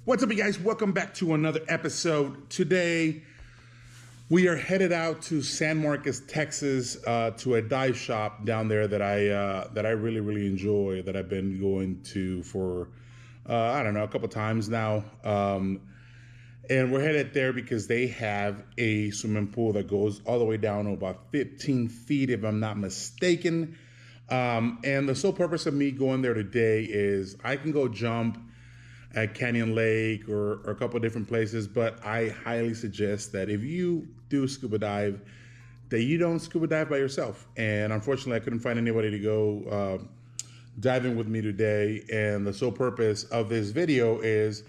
What's up, you guys? Welcome back to another episode. Today, we are headed out to San Marcos, Texas, to a dive shop down there that I really enjoy. That I've been going to for I don't know, a couple times now. And we're headed there because they have a swimming pool that goes all the way down to about 15 feet, if I'm not mistaken. And the sole purpose of me going there today is I can go jump at Canyon Lake or a couple of different places, but I highly suggest that if you do scuba dive, that you don't scuba dive by yourself. And unfortunately, I couldn't find anybody to go diving with me today. And the sole purpose of this video is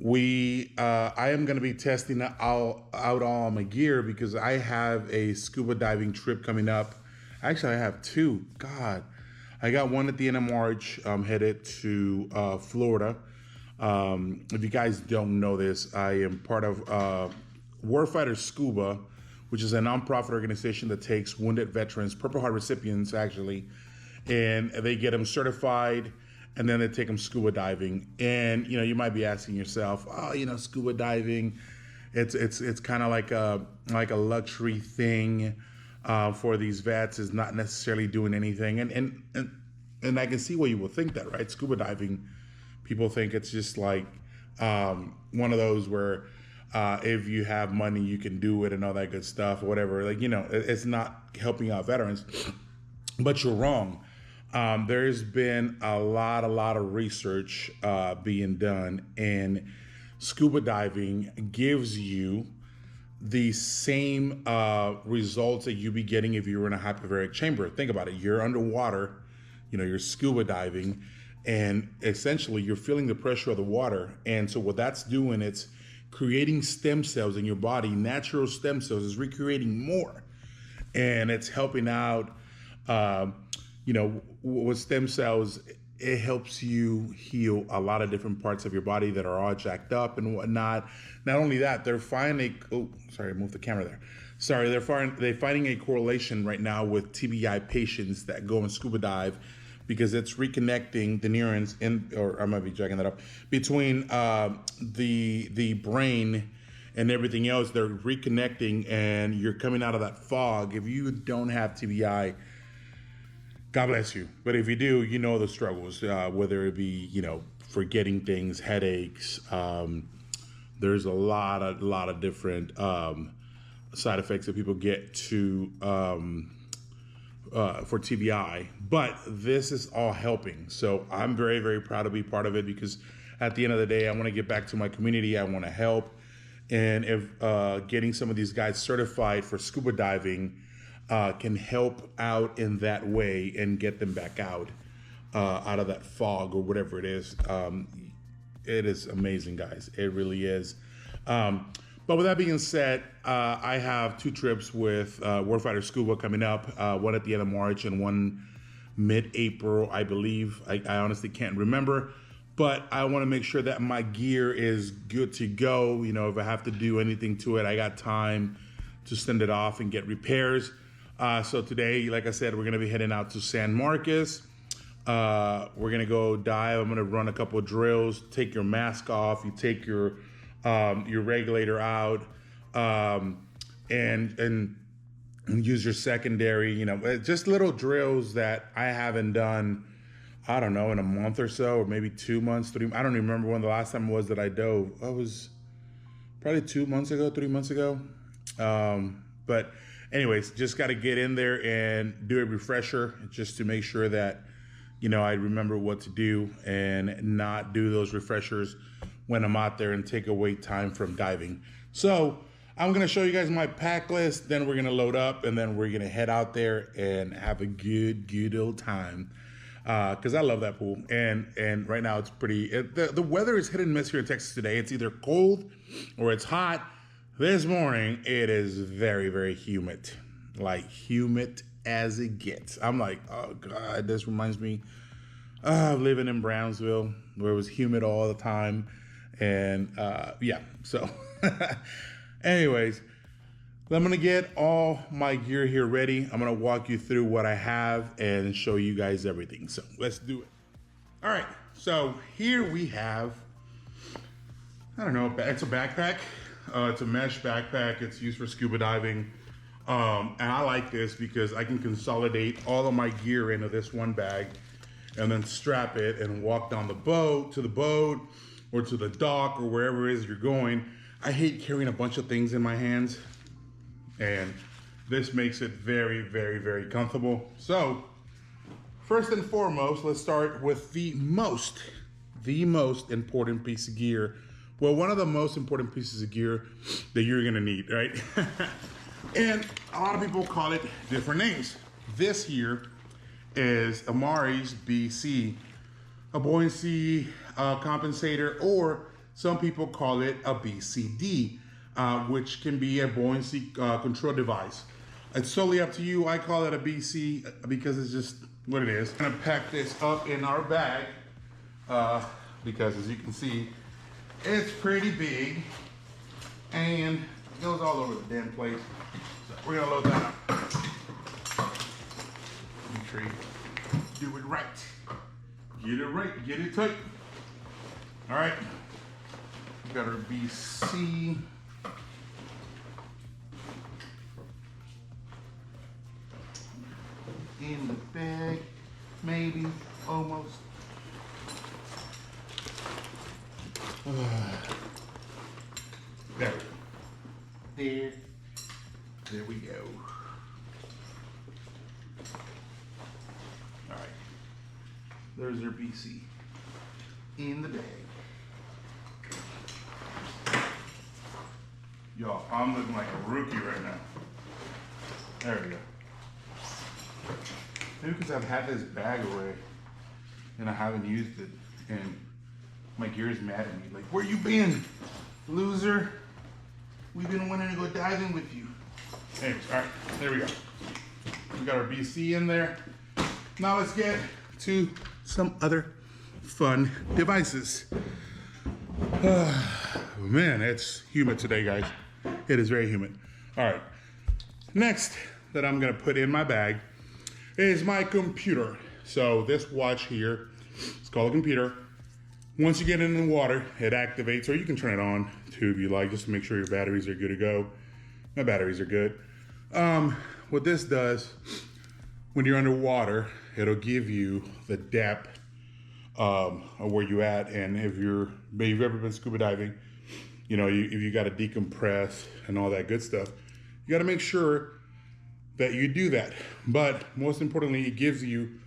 I am going to be testing out all my gear because I have a scuba diving trip coming up. Actually, I have two. God, I got one at the end of March. I'm headed to Florida. If you guys don't know this, I am part of Warfighter Scuba, which is a nonprofit organization that takes wounded veterans, Purple Heart recipients actually, and they get them certified, and then they take them scuba diving. And you might be asking yourself, oh, scuba diving, it's kind of like a luxury thing for these vets. Is not necessarily doing anything, and I can see why you will think that, right? Scuba diving. People think it's just like one of those where if you have money, you can do it and all that good stuff or whatever. It's not helping out veterans. But you're wrong. There's been a lot of research being done, and scuba diving gives you the same results that you'd be getting if you were in a hyperbaric chamber. Think about it. You're underwater, you're scuba diving. And essentially, you're feeling the pressure of the water. And so what that's doing, it's creating stem cells in your body, natural stem cells. It's recreating more. And it's helping out, with stem cells, it helps you heal a lot of different parts of your body that are all jacked up and whatnot. Not only that, they're finding I moved the camera there. They're finding a correlation right now with TBI patients that go and scuba dive, because it's reconnecting the neurons I might be jacking that up, between the brain and everything else. They're reconnecting, and you're coming out of that fog. If you don't have TBI, God bless you. But if you do, you know the struggles, whether it be, forgetting things, headaches. There's a lot of different side effects that people get to for TBI, but this is all helping. So I'm very proud to be part of it, because at the end of the day, I want to get back to my community. I want to help. And if getting some of these guys certified for scuba diving can help out in that way and get them back out of that fog or whatever it is amazing, guys. It really is. But with that being said, I have two trips with Warfighter Scuba coming up, one at the end of March and one mid-April, I believe. I honestly can't remember, but I want to make sure that my gear is good to go. If I have to do anything to it, I got time to send it off and get repairs. So today, like I said, we're going to be heading out to San Marcos. We're going to go dive. I'm going to run a couple of drills, take your mask off, you take your regulator out, and use your secondary, just little drills that I haven't done, I don't know, in a month or so, or maybe 2 months, 3. I don't even remember when the last time was that I dove. It was probably 2 months ago, 3 months ago. But anyways, just got to get in there and do a refresher just to make sure that, I remember what to do and not do those refreshers when I'm out there and take away time from diving. So I'm going to show you guys my pack list. Then we're going to load up, and then we're going to head out there and have a good old time. Because I love that pool. And right now it's the weather is hit and miss here in Texas today. It's either cold or it's hot. This morning, it is very humid. Like humid as it gets. I'm like, oh God, this reminds me of living in Brownsville, where it was humid all the time. And so anyways, I'm going to get all my gear here ready. I'm going to walk you through what I have and show you guys everything. So let's do it. All right. So here we have I don't know, it's a backpack. It's a mesh backpack. It's used for scuba diving. And I like this because I can consolidate all of my gear into this one bag and then strap it and walk down the boat, or to the dock or wherever it is you're going. I hate carrying a bunch of things in my hands, and this makes it very, very, very comfortable. So first and foremost, let's start with the most important piece of gear. Well, one of the most important pieces of gear that you're gonna need, right? And a lot of people call it different names. This here is Amari's BC, a buoyancy compensator, or some people call it a BCD, which can be a buoyancy control device. It's solely up to you. I call it a BC because it's just what it is. I'm gonna pack this up in our bag because, as you can see, it's pretty big and it goes all over the damn place. So we're gonna load that up. Make sure you do it right. Get it right, get it tight. All right, we got our BC. In the bag, maybe, almost. There we go. There we go. All right, there's our BC in the bag. Y'all, I'm looking like a rookie right now. There we go. Maybe because I've had this bag away and I haven't used it, and my gear's mad at me. Like, where you been, loser? We've been wanting to go diving with you. Anyways, all right, there we go. We got our BC in there. Now let's get to some other fun devices. Man, it's humid today, guys. It is very humid. All right, next that I'm gonna put in my bag is my computer. So this watch here, it's called a computer. Once you get in the water, it activates, or you can turn it on too if you like, just to make sure your batteries are good to go. My batteries are good. What this does, when you're underwater, it'll give you the depth of where you at, and if you've ever been scuba diving, you know, if you got to decompress and all that good stuff, you got to make sure that you do that. But most importantly, it gives you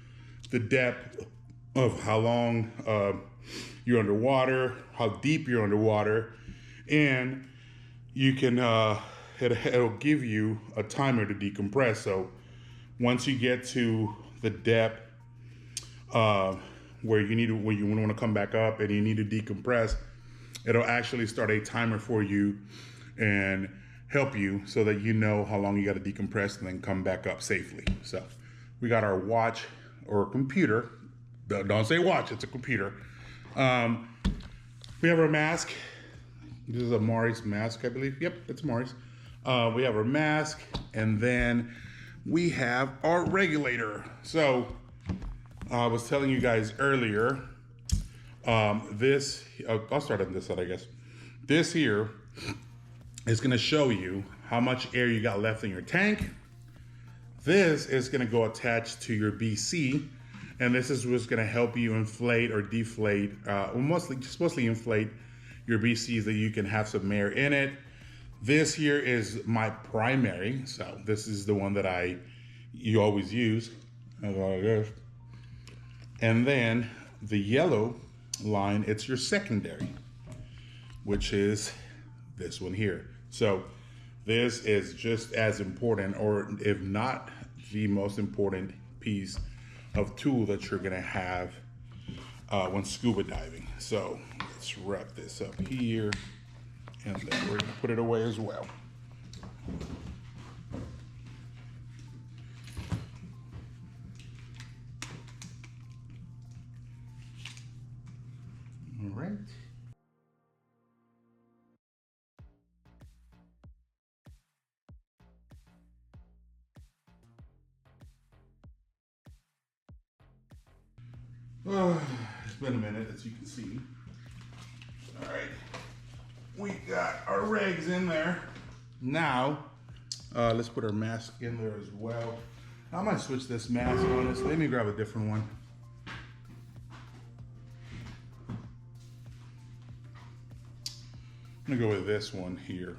the depth of how long you're underwater, how deep you're underwater, and you can it'll give you a timer to decompress. So once you get to the depth where you want to come back up and you need to decompress, it'll actually start a timer for you and help you so that you know how long you got to decompress and then come back up safely. So we got our watch or computer. Don't say watch, it's a computer. We have our mask. This is a Mari's mask, I believe. Yep, it's Mari's. We have our mask, and then we have our regulator. So I was telling you guys earlier, I'll start on this side, I guess. This here is gonna show you how much air you got left in your tank. This is gonna go attached to your BC, and this is what's gonna help you inflate or deflate, mostly inflate your BCs, that you can have some air in it. This here is my primary, so this is the one that you always use. And then the yellow line, it's your secondary, which is this one here. So this is just as important, or if not the most important piece of tool that you're gonna have when scuba diving. So let's wrap this up here, and then we're gonna put it away as well. All right. It's been a minute, as you can see. All right. got our regs in there. Now, let's put our mask in there as well. I might switch this mask on us. Let me grab a different one. I'm gonna go with this one here.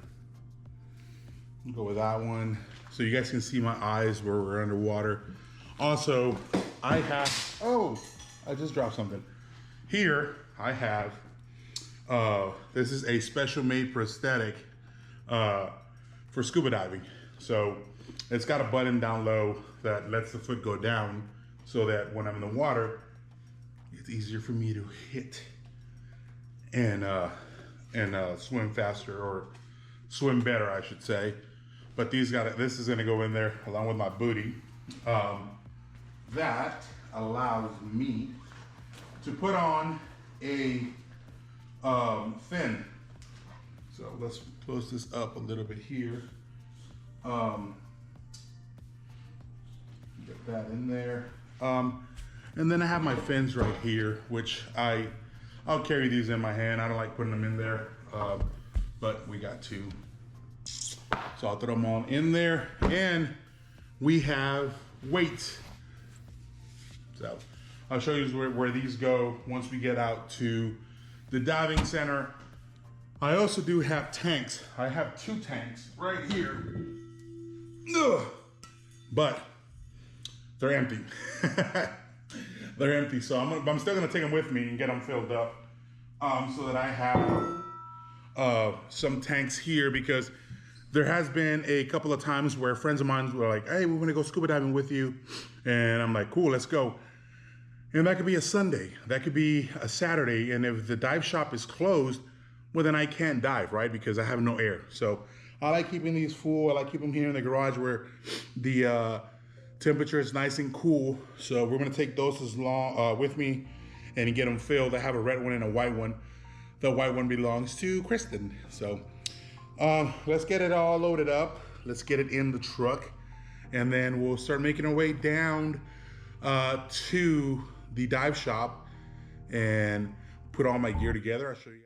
Go with that one so you guys can see my eyes where we're underwater. Also, I have, oh, I just dropped something. Here, I have, this is a special made prosthetic for scuba diving. So it's got a button down low that lets the foot go down so that when I'm in the water, it's easier for me to hit and swim faster, or swim better, I should say. But this is gonna go in there along with my booty. That allows me to put on a fin. So let's close this up a little bit here. Get that in there. And then I have my fins right here, which I'll carry these in my hand. I don't like putting them in there, but we got to. So I'll throw them all in there, and we have weights. So I'll show you where these go once we get out to the diving center. I also do have tanks. I have 2 tanks right here. Ugh. But they're empty. They're empty, so I'm still gonna take them with me and get them filled up, so that I have some tanks here, because there has been a couple of times where friends of mine were like, hey, we're gonna go scuba diving with you. And I'm like, cool, let's go. And that could be a Sunday, that could be a Saturday. And if the dive shop is closed, well, then I can't dive, right? Because I have no air. So I like keeping these full. I like keeping them here in the garage where the temperature is nice and cool. So we're gonna take those with me and get them filled. I have a red one and a white one. The white one belongs to Kristen. So let's get it all loaded up. Let's get it in the truck, and then we'll start making our way down to the dive shop and put all my gear together. I'll show you.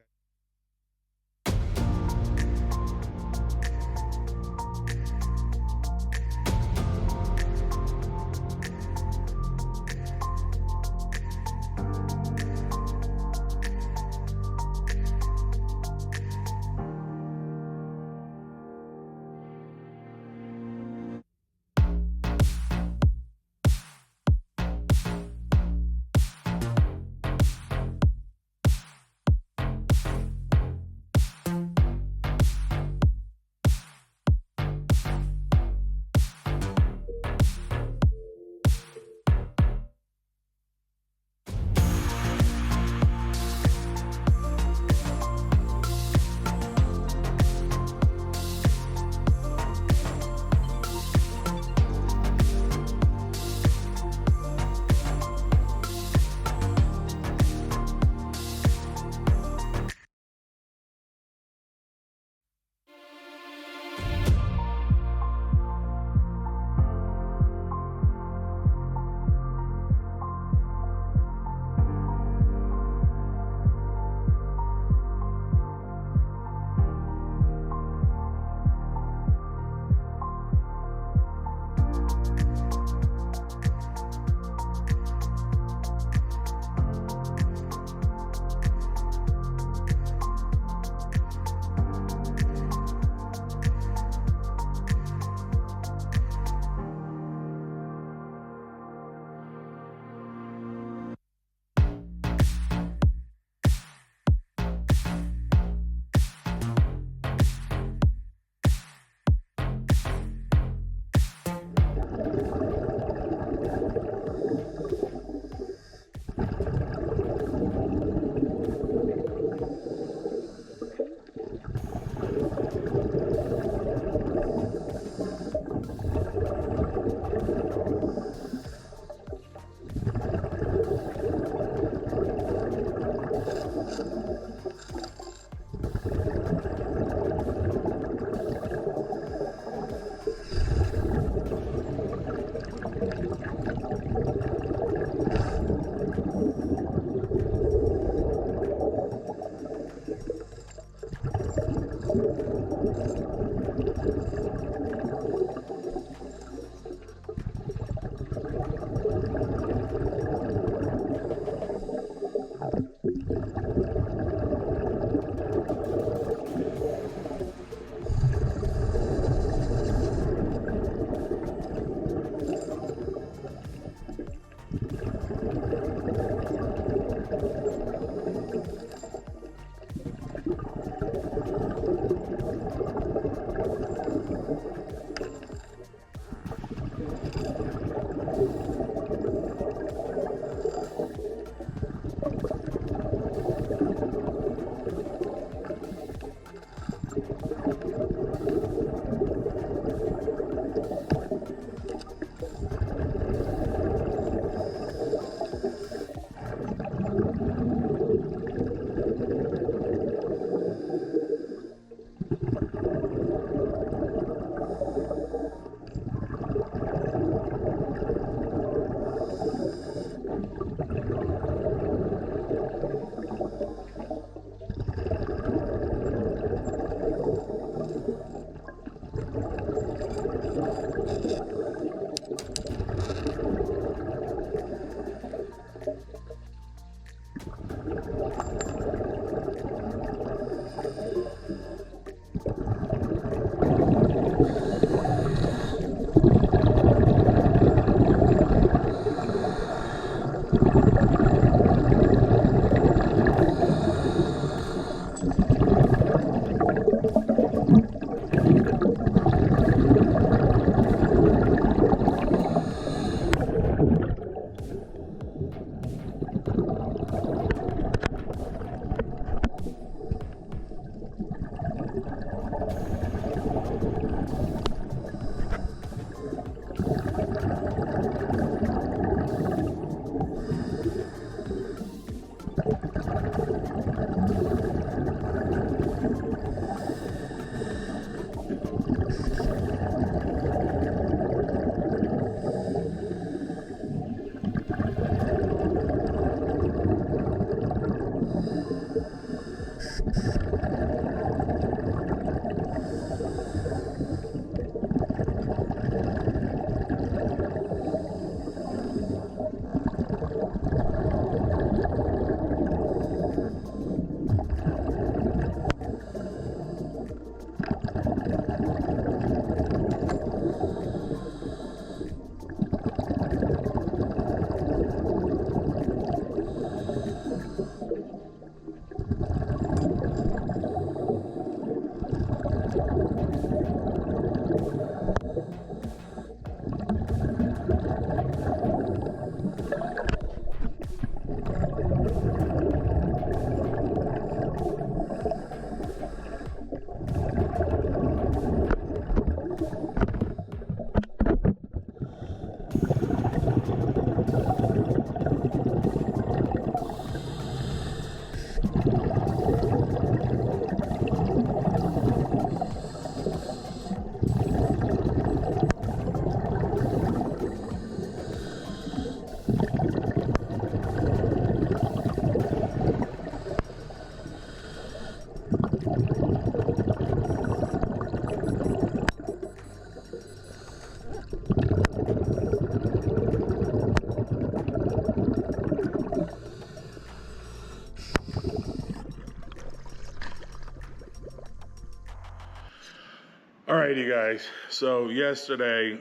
All right, you guys. So yesterday,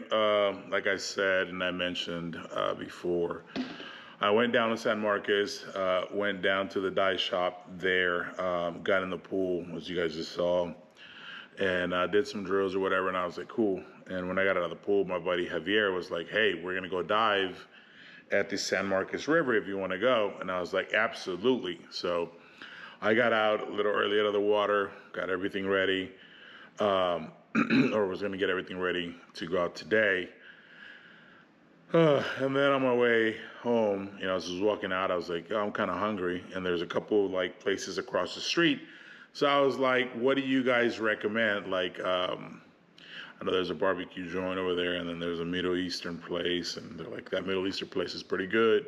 like I said and I mentioned before, I went down to San Marcos, went down to the dye shop there, got in the pool, as you guys just saw, and did some drills or whatever, and I was like, cool. And when I got out of the pool, my buddy Javier was like, hey, we're going to go dive at the San Marcos River if you want to go. And I was like, absolutely. So I got out a little early out of the water, got everything ready, or was going to get everything ready to go out today. And then on my way home, as I was walking out, I was like, oh, I'm kind of hungry. And there's a couple like places across the street. So I was like, what do you guys recommend? Like, I know there's a barbecue joint over there, and then there's a Middle Eastern place, and they're like, that Middle Eastern place is pretty good.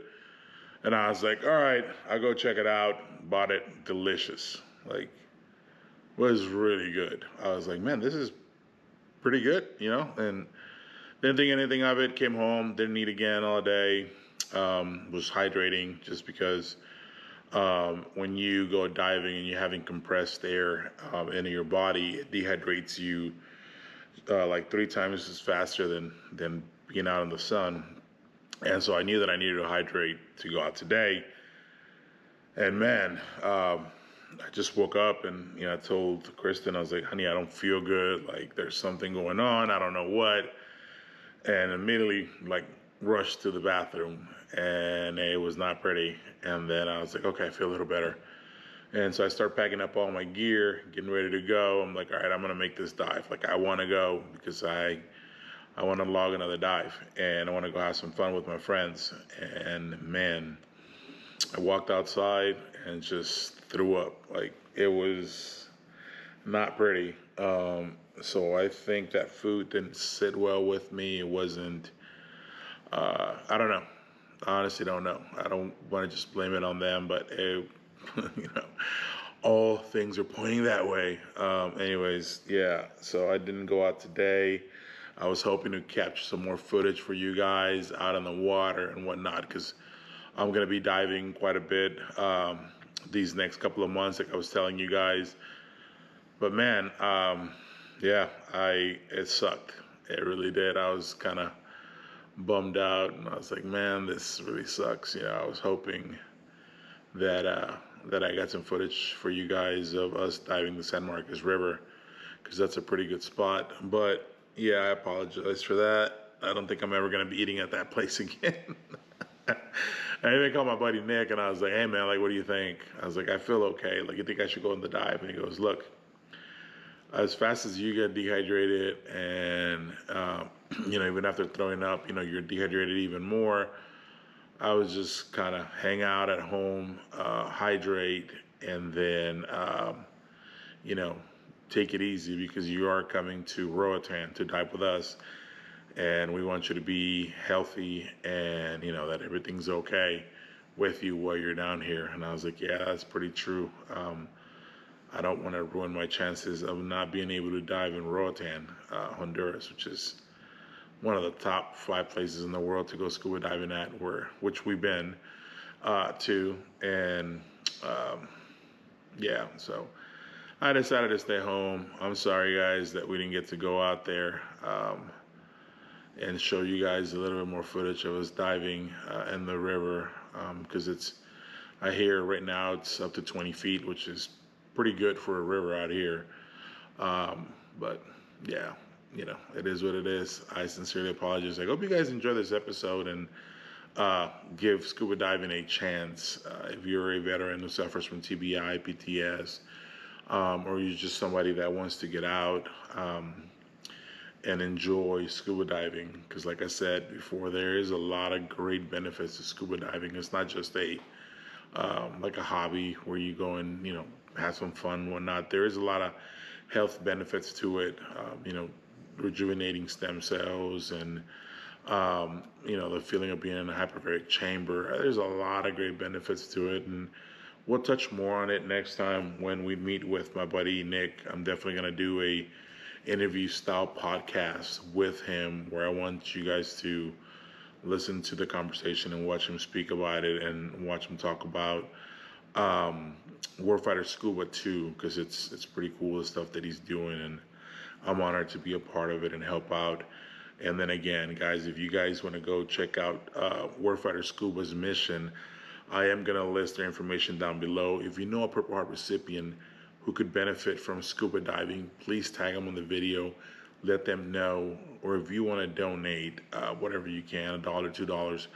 And I was like, all right, I'll go check it out. Bought it, delicious. Like, was really good. I was like, man, this is pretty good, you know, and didn't think anything of it. Came home, didn't eat again all day. Was hydrating just because when you go diving and you're having compressed air into your body, it dehydrates you like 3 times as faster than being out in the sun. And so I knew that I needed to hydrate to go out today. And man, I just woke up and I told Kristen, I was like, honey, I don't feel good. Like there's something going on. I don't know what. And immediately like rushed to the bathroom, and it was not pretty. And then I was like, okay, I feel a little better. And so I start packing up all my gear, getting ready to go. I'm like, all right, I'm gonna make this dive. Like I want to go because I want to log another dive, and I want to go have some fun with my friends. And man, I walked outside and just threw up. Like it was not pretty. So I think that food didn't sit well with me. It wasn't. I don't know. I honestly don't know. I don't want to just blame it on them, but it, you know, all things are pointing that way. Anyways, yeah. So I didn't go out today. I was hoping to capture some more footage for you guys out in the water and whatnot, because I'm gonna be diving quite a bit these next couple of months, like I was telling you guys. But man, yeah, it sucked. It really did. I was kind of bummed out, and I was like, man, this really sucks. I was hoping that that I got some footage for you guys of us diving the San Marcos River, because that's a pretty good spot. But yeah, I apologize for that. I don't think I'm ever gonna be eating at that place again. I even called my buddy Nick, and I was like, hey man, like, what do you think? I was like, I feel okay. Like, you think I should go in the dive? And he goes, look, as fast as you get dehydrated, and even after throwing up, you're dehydrated even more. I was just kind of hang out at home, hydrate, and then you know take it easy, because you are coming to Roatan to dive with us, and we want you to be healthy, and that everything's okay with you while you're down here. And I was like, yeah, that's pretty true. I don't want to ruin my chances of not being able to dive in Roatan, Honduras, which is one of the top 5 places in the world to go scuba diving at, which we've been to. And yeah, so I decided to stay home. I'm sorry, guys, that we didn't get to go out there and show you guys a little bit more footage of us diving in the river, because I hear right now it's up to 20 feet, which is pretty good for a river out here. But yeah, it is what it is. I sincerely apologize. I hope you guys enjoy this episode, and give scuba diving a chance. If you're a veteran who suffers from TBI, PTS, or you're just somebody that wants to get out and enjoy scuba diving, because like I said before, there is a lot of great benefits to scuba diving. It's not just like a hobby where you go and have some fun and whatnot. There is a lot of health benefits to it. Rejuvenating stem cells, and the feeling of being in a hyperbaric chamber. There's a lot of great benefits to it, and we'll touch more on it next time when we meet with my buddy Nick. I'm definitely gonna do a interview style podcast with him, where I want you guys to listen to the conversation and watch him speak about it, and watch him talk about Warfighter Scuba too, because it's pretty cool, the stuff that he's doing, and I'm honored to be a part of it and help out. And then again, guys, if you guys want to go check out Warfighter Scuba's mission, I am going to list their information down below. If you know a Purple Heart recipient who could benefit from scuba diving, please tag them on the video. Let them know. Or if you want to donate whatever you can, $1, $2,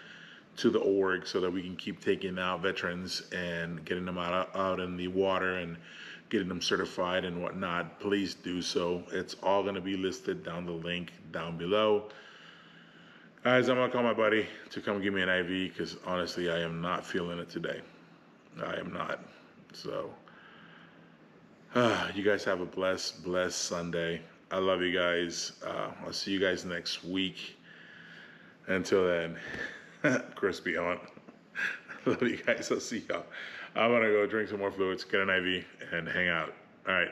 to the org, so that we can keep taking out veterans and getting them out in the water and getting them certified and whatnot, please do so. It's all going to be listed down the link down below. Guys, I'm going to call my buddy to come give me an IV, because honestly, I am not feeling it today. I am not. So, you guys have a blessed Sunday. I love you guys. I'll see you guys next week. Until then, crispy on. Love you guys. I'll see y'all. I'm going to go drink some more fluids, get an IV, and hang out. All right.